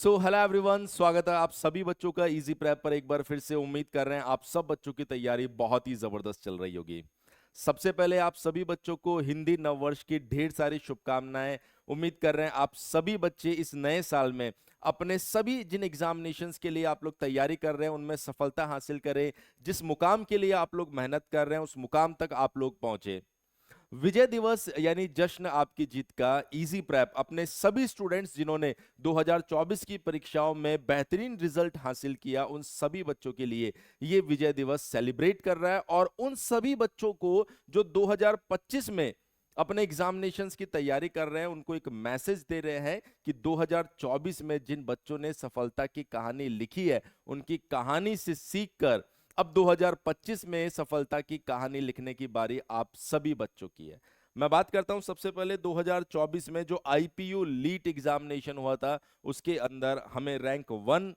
So hello everyone, स्वागत है आप सभी बच्चों का इजी प्रेप पर। एक बार फिर से उम्मीद कर रहे हैं आप सब बच्चों की तैयारी बहुत ही जबरदस्त चल रही होगी। सबसे पहले आप सभी बच्चों को हिंदी नववर्ष की ढेर सारी शुभकामनाएं। उम्मीद कर रहे हैं आप सभी बच्चे इस नए साल में अपने सभी जिन एग्जामिनेशंस के लिए आप लोग तैयारी कर रहे हैं उनमें सफलता हासिल करें। जिस मुकाम के लिए आप लोग मेहनत कर रहे हैं उस मुकाम तक आप लोग पहुंचे। विजय दिवस यानी जश्न आपकी जीत का इजी प्रैप अपने सभी स्टूडेंट्स जिन्होंने 2024 की परीक्षाओं में बेहतरीन रिजल्ट हासिल किया उन सभी बच्चों के लिए ये विजय दिवस सेलिब्रेट कर रहा है। और उन सभी बच्चों को जो 2025 में अपने एग्जामिनेशंस की तैयारी कर रहे हैं उनको एक मैसेज दे रहे हैं कि 2024 में जिन बच्चों ने सफलता की कहानी लिखी है उनकी कहानी से सीखकर अब 2025 में सफलता की कहानी लिखने की बारी आप सभी बच्चों की है। मैं बात करता हूं सबसे पहले 2024 में जो आईपीयू लीट एग्जामिनेशन हुआ था उसके अंदर हमें रैंक वन,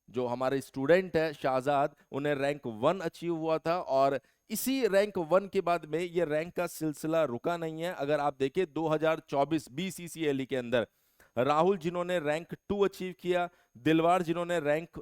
जो हमारे स्टूडेंट है शाहजाद, उन्हें रैंक वन अचीव हुआ था। और इसी रैंक वन के बाद में ये रैंक का सिलसिला रुका नहीं है। अगर आप देखें 2024 बीसीसीएल के अंदर राहुल जिन्होंने रैंक टू अचीव किया, दिलवार जिन्होंने रैंक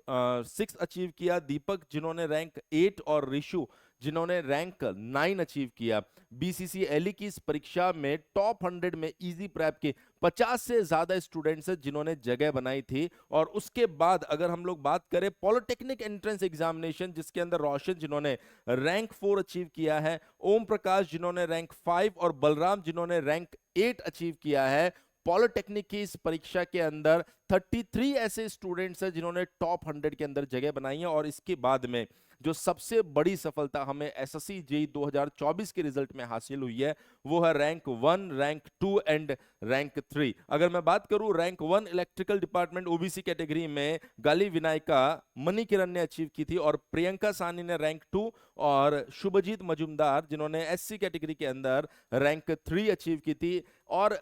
सिक्स अचीव किया, दीपक जिन्होंने रैंक एट और ऋषु जिन्होंने रैंक नाइन अचीव किया। बीसीसीएल की इस परीक्षा में टॉप 100 में इजी प्रैप के 50 से ज्यादा स्टूडेंट्स हैं जिन्होंने जगह बनाई थी। और उसके बाद अगर हम लोग बात करें पॉलिटेक्निक एंट्रेंस एग्जामिनेशन जिसके अंदर रोशन जिन्होंने रैंक फोर अचीव किया है, ओम प्रकाश जिन्होंने रैंक फाइव और बलराम जिन्होंने रैंक एट अचीव किया है। पॉलिटेक्निक की इस परीक्षा के अंदर 33 ऐसे स्टूडेंट्स हैं जिन्होंने टॉप 100 के अंदर जगह बनाई है। और इसके बाद में जो सबसे बड़ी सफलता हमें एसएससी जेईई 2024 के रिजल्ट में हासिल हुई है वो है rank one, rank to and rank three. अगर मैं बात करूं rank one electrical department OBC category में गाली विनायका मणिकिरण ने अचीव की थी और प्रियंका सानी ने रैंक टू और शुभजीत मजुमदार जिन्होंने एससी कैटेगरी के अंदर रैंक थ्री अचीव की थी। और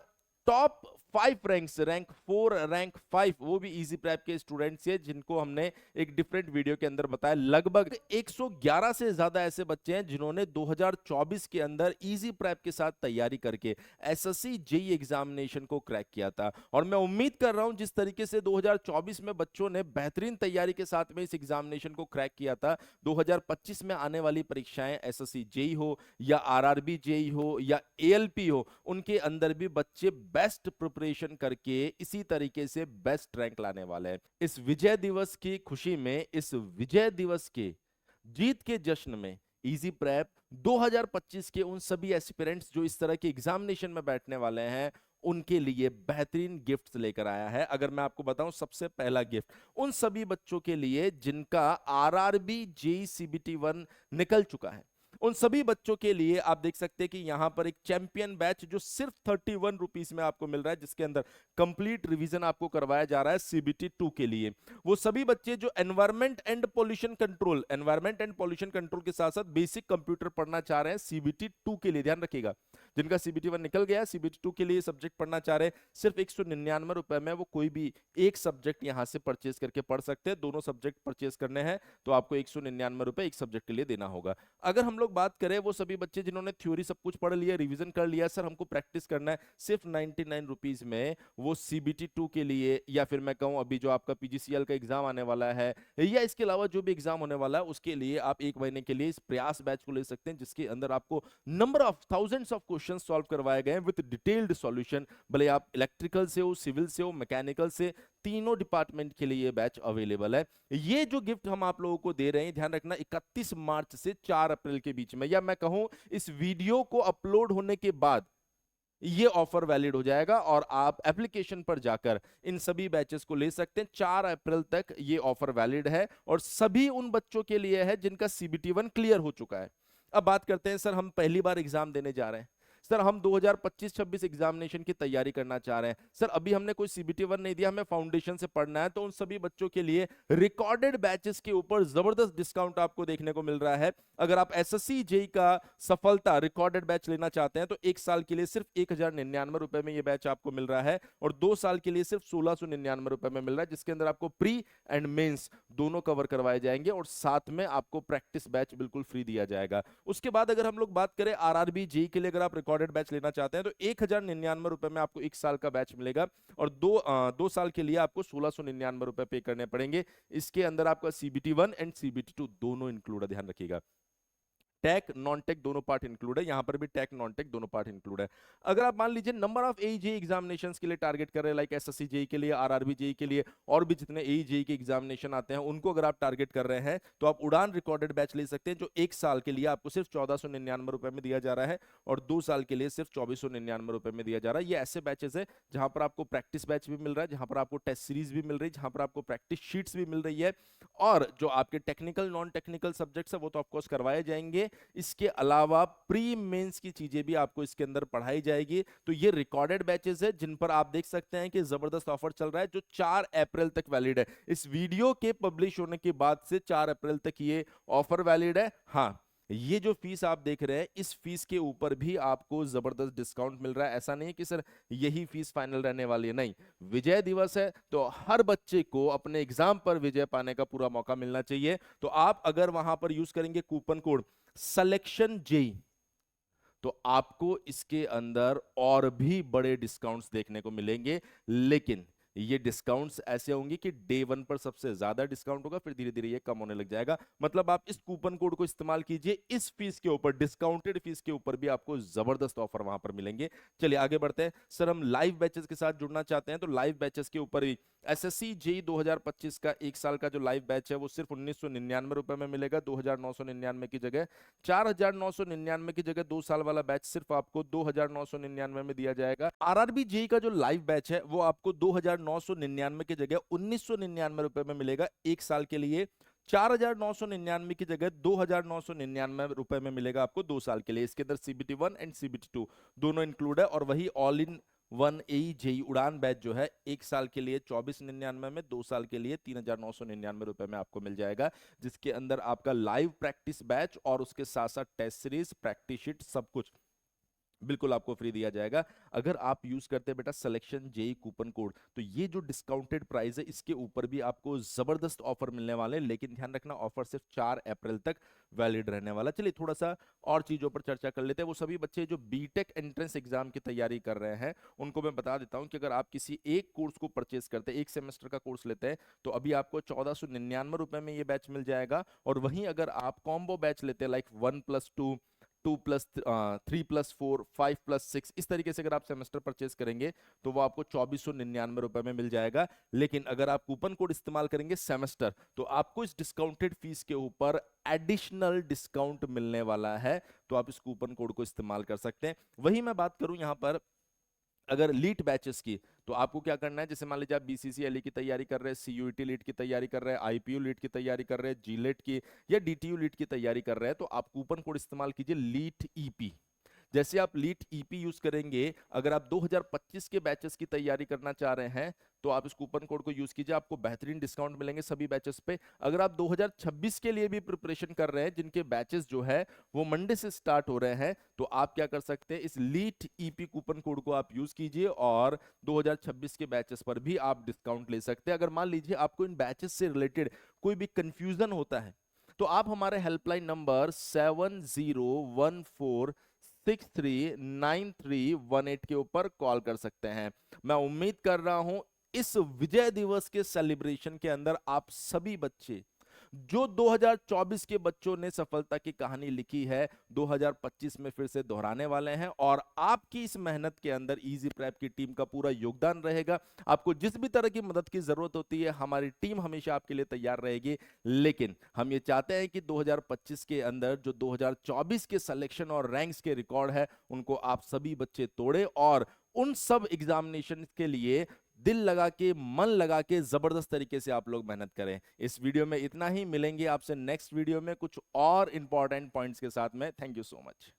top five ranks, rank four, rank five, वो भी इजी प्रैप के स्टूडेंट्स हैं जिनको हमने एक डिफरेंट वीडियो के अंदर बताया। लगभग 111 से ज्यादा ऐसे बच्चे हैं जिन्होंने 2024 के अंदर इजी प्रैप के साथ तैयारी करके एसएससी जेईई एग्जामिनेशन को क्रैक किया था। और मैं उम्मीद कर रहा हूं जिस तरीके से 2024 में बच्चों ने बेहतरीन तैयारी के साथ में इस एग्जामिनेशन को क्रैक किया था, 2025 में आने वाली परीक्षाएं एसएससी जेईई हो या आरआरबी जेईई हो या एएलपी हो, उनके अंदर भी बच्चे बेस्ट प्रिपरेशन करके इसी तरीके से बेस्ट रैंक लाने वाले हैं। इस विजय दिवस की खुशी में, इस विजय दिवस के जीत के जश्न में इजी प्रेप 2025 के उन सभी एस्पिरेंट्स जो इस तरह के एग्जामिनेशन में बैठने वाले हैं उनके लिए बेहतरीन गिफ्ट्स लेकर आया है। अगर मैं आपको बताऊं सबसे पहला गिफ्ट उन सभी बच्चों के लिए जिनका आरआरबी जेईई सीबीटी 1 निकल चुका है, उन सभी बच्चों के लिए आप देख सकते हैं कि यहां पर एक चैंपियन बैच जो सिर्फ 31 रुपीस में आपको मिल रहा है, जिसके अंदर कंप्लीट रिवीजन आपको करवाया जा रहा है सीबीटी 2 के लिए। वो सभी बच्चे जो एनवायरमेंट एंड पॉल्यूशन कंट्रोल के साथ साथ बेसिक कंप्यूटर पढ़ना चाह रहे हैं सीबीटी 2 के लिए, ध्यान रखिएगा जिनका सीबीटी 1 निकल गया सीबीटी 2 के लिए सब्जेक्ट पढ़ना चाह रहे हैं, सिर्फ 199 रुपए में वो कोई भी एक सब्जेक्ट यहां से परचेज करके पढ़ सकते हैं। दोनों सब्जेक्ट परचेज करने हैं तो आपको 199 रुपए एक सब्जेक्ट के लिए देना होगा। अगर हम लोग बात करें वो सभी बच्चे जिन्होंने थ्योरी सब कुछ पढ़ लिया, रिवीजन कर लिया, सर हमको प्रैक्टिस करना है, सिर्फ 99 रुपीज में वो सीबीटी 2 के लिए या फिर मैं कहूं अभी जो आपका पीजीसीएल का एग्जाम आने वाला है या इसके अलावा जो भी एग्जाम होने वाला है उसके लिए आप एक महीने के लिए इस प्रयास बैच को ले सकते हैं, जिसके अंदर आपको number of thousands of question solve करवाए गए हैं विद डिटेल्ड सॉल्यूशन। भले आप इलेक्ट्रिकल से हो, सिविल से हो, मैकेनिकल से, तीनों डिपार्टमेंट के लिए ये बैच अवेलेबल है। ये जो गिफ्ट हम आप लोगों को दे रहे हैं, ध्यान रखना 31 मार्च से 4 अप्रैल के बीच में, या मैं कहूं इस वीडियो को अपलोड होने के बाद ये ऑफर वैलिड हो जाएगा और आप एप्लीकेशन पर जाकर इन सभी बैचेस को ले सकते हैं। 4 अप्रैल तक ये ऑफर वैलिड है और सभी उन बच्चों के लिए है जिनका सीबीटी 1 क्लियर हो चुका है। अब बात करते हैं सर हम पहली बार एग्जाम देने जा रहे हैं, सर हम 2025-26 एग्जामिनेशन की तैयारी करना चाह रहे हैं, सर अभी हमने कोई सीबीटी 1 नहीं दिया, हमें फाउंडेशन से पढ़ना है, तो उन सभी बच्चों के लिए रिकॉर्डेड बैचेस के ऊपर जबरदस्त डिस्काउंट आपको देखने को मिल रहा है। अगर आप एसएससी जेईई का सफलता रिकॉर्डेड बैच लेना चाहते हैं तो एक साल के लिए सिर्फ 1099 रुपए में यह बैच आपको मिल रहा है और 2 साल के लिए सिर्फ 1699 रुपए में मिल रहा है, जिसके अंदर आपको प्री एंड मेंस दोनों कवर करवाए जाएंगे और साथ में आपको प्रैक्टिस बैच बिल्कुल फ्री दिया जाएगा। उसके बाद अगर हम लोग बात करें आरआरबी जेईई के लिए, अगर आप रिकॉर्डेड बैच लेना चाहते हैं तो 1099 रुपए में आपको 1 साल का बैच मिलेगा, और 2 साल के लिए आपको 1699 रुपए पे करने पड़ेंगे। इसके अंदर आपका CBT 1 एंड CBT 2 दोनों इंक्लूड है, ध्यान रखिएगा। टेक नॉन टेक दोनों पार्ट इंक्लूड है, यहां पर भी टेक नॉन टेक दोनों पार्ट इंक्लूड है। अगर आप मान लीजिए नंबर ऑफ AE एग्जामिनेशंस के लिए टारगेट कर रहे हैं, लाइक SSC जेई के लिए, RRB जेई के लिए, और भी जितने AE के एग्जामिनेशन आते हैं उनको अगर आप टारगेट कर रहे हैं तो आप उड़ान रिकॉर्डेड बैच ले सकते हैं, जो 1 साल के लिए आपको सिर्फ 1499 रुपए में दिया जा रहा है, और 2 साल के लिए सिर्फ 2499 रुपए में दिया जा रहा है। ये ऐसे बैचेस है जहां पर आपको प्रैक्टिस बैच भी मिल रहा है, जहां पर आपको टेस्ट सीरीज भी मिल रही है, जहां पर आपको प्रैक्टिस शीट्स भी मिल रही है, और जो आपके टेक्निकल नॉन टेक्निकल सब्जेक्ट्स है वो तो ऑफकोर्स करवाए जाएंगे। इसके अलावा प्री मेंस की चीजें भी आपको इसके अंदर पढ़ाई जाएगी। तो ये रिकॉर्डेड बैचेस है जिन पर आप देख सकते हैं कि जबरदस्त ऑफर चल रहा है, जो 4 अप्रैल तक वैलिड है। इस वीडियो के पब्लिश होने के बाद से 4 अप्रैल तक ये ऑफर वैलिड है। हाँ, ये जो फीस आप देख रहे हैं, इस फीस के ऊपर भी आपको जबरदस्त डिस्काउंट मिल रहा है। ऐसा नहीं है कि सर यही फीस फाइनल रहने वाली है, नहीं। विजय दिवस है तो हर बच्चे को अपने एग्जाम पर विजय पाने का पूरा मौका मिलना चाहिए। तो आप अगर वहां पर यूज करेंगे कूपन कोड सिलेक्शन जेई, तो आपको इसके अंदर और भी बड़े डिस्काउंट्स देखने को मिलेंगे। लेकिन ये डिस्काउंट्स ऐसे होंगे कि डे 1 पर सबसे ज्यादा डिस्काउंट होगा, फिर धीरे धीरे ये कम होने लग जाएगा। मतलब आप इस कूपन कोड को इस्तेमाल कीजिए, इस फीस के ऊपर, डिस्काउंटेड फीस के ऊपर भी आपको जबरदस्त ऑफर वहां पर मिलेंगे। चलिए आगे बढ़ते हैं। सर हम लाइव बैचेस के साथ जुड़ना चाहते हैं, तो लाइव बैचेस के ऊपर भी SSC जेई 2025 का 1 साल का जो लाइव बैच है वो सिर्फ 1999 में मिलेगा, 2999 की जगह। 4999 की जगह 2 साल वाला बैच सिर्फ आपको 2999 में दिया जाएगा। RRB जेई का जो लाइव बैच है वो आपको 2999 की जगह 1999 में मिलेगा 1 साल के लिए। 4999 की जगह 2999 में मिलेगा आपको 2 साल के लिए। इसके अंदर CBT 1 एंड CBT 2 दोनों इंक्लूड है, और वही ऑल इन 1 जेई उड़ान बैच जो है 1 साल के लिए 2499 में, 2 साल के लिए 3999 में आपको मिल जाएगा, जिसके अंदर आपका लाइव प्रैक्टिस बैच और उसके साथ साथ टेस्ट सीरीज, प्रैक्टिस शीट, सब कुछ बिल्कुल आपको फ्री दिया जाएगा। अगर आप यूज करते हैं बेटा सिलेक्शन जेई कूपन कोड, तो ये जो डिस्काउंटेड प्राइस है इसके ऊपर भी आपको जबरदस्त ऑफर मिलने वाले हैं। लेकिन ध्यान रखना, ऑफर सिर्फ 4 अप्रैल तक वैलिड रहने वाला। चलिए थोड़ा सा और चीजों पर चर्चा कर लेते हैं। वो सभी बच्चे जो बीटेक एंट्रेंस एग्जाम की तैयारी कर रहे हैं उनको मैं बता देता हूं कि अगर आप किसी एक कोर्स को परचेस करते हैं, एक सेमेस्टर का कोर्स लेते हैं, तो अभी आपको 1499 में ये बैच मिल जाएगा। और वहीं अगर आप कॉम्बो बैच लेते हैं, लाइक 1+2, 2+3+4, 5+6, इस तरीके से अगर आप सेमेस्टर परचेस करेंगे तो वो आपको 2499 में मिल जाएगा। लेकिन अगर आप कूपन कोड इस्तेमाल करेंगे सेमेस्टर, तो आपको इस डिस्काउंटेड फीस के ऊपर एडिशनल डिस्काउंट मिलने वाला है। तो आप इस कूपन कोड को इस्तेमाल कर सकते हैं। वही मैं बात करूं यहां पर अगर लीट बैचेस की, तो आपको क्या करना है, जैसे मान लीजिए आप BCCLE की तैयारी कर रहे हैं, CUET लीट की तैयारी कर रहे हैं, IPU लीट की तैयारी कर रहे हैं, GLET की या DTU लीट की तैयारी कर रहे हैं, तो आप कूपन कोड इस्तेमाल कीजिए लीट EP। जैसे आप लीट EP यूज करेंगे, अगर आप 2025 के बैचेस की तैयारी करना चाह रहे हैं तो आप इस कूपन कोड को यूज कीजिए, आपको बेहतरीन डिस्काउंट मिलेंगे सभी बैचेस पे। अगर आप 2026 के लिए भी प्रिपरेशन कर रहे हैं, जिनके बैचेस जो है वो मंडे से स्टार्ट हो रहे हैं, तो आप क्या कर सकते हैं, इस लीट EP कूपन कोड को आप यूज कीजिए और 2026 के बैचेस पर भी आप डिस्काउंट ले सकते हैं। अगर मान लीजिए आपको इन बैचेस से रिलेटेड कोई भी कंफ्यूजन होता है, तो आप हमारे हेल्पलाइन नंबर 7014639318 के ऊपर कॉल कर सकते हैं। मैं उम्मीद कर रहा हूं इस विजय दिवस के सेलिब्रेशन के अंदर आप सभी बच्चे, जो 2024 के बच्चों ने सफलता की कहानी लिखी है, 2025 में फिर से दोहराने वाले हैं। और आपकी इस मेहनत के अंदर इजी प्रेप की टीम का पूरा योगदान रहेगा। आपको जिस भी तरह की मदद की जरूरत होती है, हमारी टीम हमेशा आपके लिए तैयार रहेगी। लेकिन हम ये चाहते हैं कि 2025 के अंदर जो 2024 के सिलेक्शन और रैंक्स के रिकॉर्ड है, उनको आप सभी बच्चे तोड़े और उन सब एग्जामिनेशन के लिए दिल लगा के, मन लगा के, जबरदस्त तरीके से आप लोग मेहनत करें। इस वीडियो में इतना ही, मिलेंगे आपसे नेक्स्ट वीडियो में कुछ और इंपॉर्टेंट पॉइंट्स के साथ में। Thank you so much.